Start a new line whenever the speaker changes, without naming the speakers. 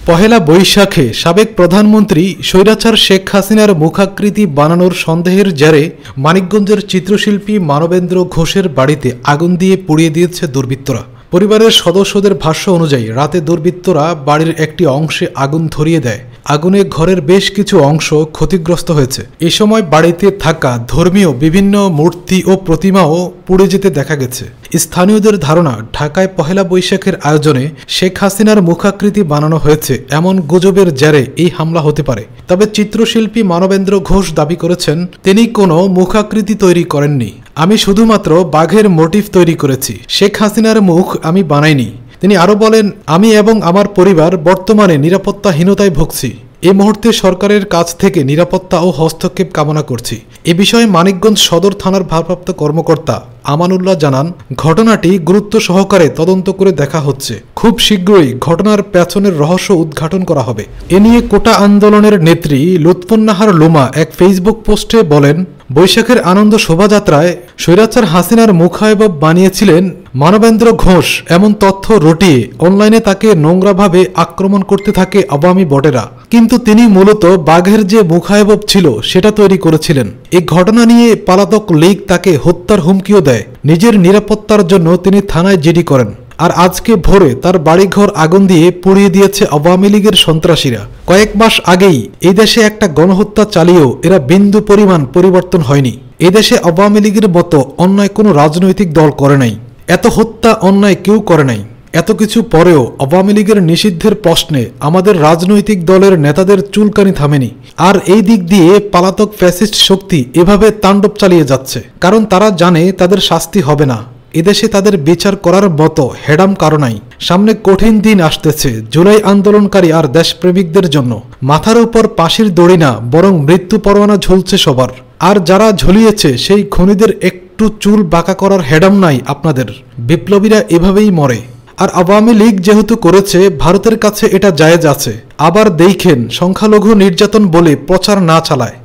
পহেলা বৈশাখে সাবেক প্রধানমন্ত্রী স্বৈরাচার শেখ হাসিনার মুখাকৃতি বানানোর সন্দেহের জেরে মানিকগঞ্জের চিত্রশিল্পী মানবেন্দ্র ঘোষের বাড়িতে আগুন দিয়ে পুড়িয়ে দিয়েছে দুর্বৃত্তরা। পরিবারের সদস্যদের ভাষ্য অনুযায়ী রাতে দুর্বৃত্তরা বাড়ির একটি অংশে আগুন ধরিয়ে দেয়। আগুনে ঘরের বেশ কিছু অংশ ক্ষতিগ্রস্ত হয়েছে। এ সময় বাড়িতে থাকা ধর্মীয় বিভিন্ন মূর্তি ও প্রতিমাও পুড়ে যেতে দেখা গেছে। স্থানীয়দের ধারণা, ঢাকায় পহেলা বৈশাখের আয়োজনে শেখ হাসিনার মুখাকৃতি বানানো হয়েছে এমন গুজবের জেরে এই হামলা হতে পারে। তবে চিত্রশিল্পী মানবেন্দ্র ঘোষ দাবি করেছেন, তিনি কোনো মুখাকৃতি তৈরি করেননি। আমি শুধুমাত্র বাঘের মোটিভ তৈরি করেছি, শেখ হাসিনার মুখ আমি বানাইনি। তিনি আরও বলেন, আমি এবং আমার পরিবার বর্তমানে নিরাপত্তাহীনতায় ভুগছি। এই মুহূর্তে সরকারের কাছ থেকে নিরাপত্তা ও হস্তক্ষেপ কামনা করছি। এ বিষয়ে মানিকগঞ্জ সদর থানার ভারপ্রাপ্ত কর্মকর্তা আমানুল্লাহ জানান, ঘটনাটি গুরুত্ব সহকারে তদন্ত করে দেখা হচ্ছে। খুব শীঘ্রই ঘটনার পেছনের রহস্য উদ্ঘাটন করা হবে। এ নিয়ে কোটা আন্দোলনের নেত্রী লুৎফুন্নাহার লুমা এক ফেসবুক পোস্টে বলেন, বৈশাখের আনন্দ শোভাযাত্রায় স্বৈরাচার হাসিনার মুখায়বব বানিয়েছিলেন মানবেন্দ্র ঘোষ। এমন তথ্য রটিয়ে অনলাইনে তাকে নোংরাভাবে আক্রমণ করতে থাকে আওয়ামী বটেরা। কিন্তু তিনি মূলত বাঘের যে মুখায়বব ছিল সেটা তৈরি করেছিলেন। এই ঘটনা নিয়ে পলাতক লীগ তাকে হত্যার হুমকিও দেয়। নিজের নিরাপত্তার জন্য তিনি থানায় জিডি করেন। আর আজকে ভোরে তার বাড়িঘর আগুন দিয়ে পুড়িয়ে দিয়েছে আওয়ামী লীগের সন্ত্রাসীরা। কয়েক মাস আগেই এই দেশে একটা গণহত্যা চালিয়েও এরা বিন্দু পরিমাণ পরিবর্তন হয়নি। এদেশে আওয়ামী লীগের মতো অন্যায় কোনো রাজনৈতিক দল করে নাই। এত হত্যা অন্যায় কেউ করে নাই। এত কিছু পরেও আওয়ামী লীগের নিষিদ্ধের প্রশ্নে আমাদের রাজনৈতিক দলের নেতাদের চুলকানি থামেনি। আর এই দিক দিয়ে পলাতক ফ্যাসিস্ট শক্তি এভাবে তাণ্ডব চালিয়ে যাচ্ছে, কারণ তারা জানে তাদের শাস্তি হবে না। এদেশে তাদের বিচার করার মতো হেডাম কারো নাই। সামনে কঠিন দিন আসতেছে জুলাই আন্দোলনকারী আর দেশপ্রেমিকদের জন্য। মাথার উপর পাশির দড়ি না, বরং মৃত্যু পরোয়ানা ঝুলছে সবার। আর যারা ঝুলিয়েছে সেই খুনিদের একটু চুল বাঁকা করার হেডাম নাই আপনাদের। বিপ্লবীরা এভাবেই মরে। আর আওয়ামী লীগ যেহেতু করেছে, ভারতের কাছে এটা জায়েজ আছে। আবার দেখেন সংখ্যালঘু নির্যাতন বলে প্রচার না চালায়।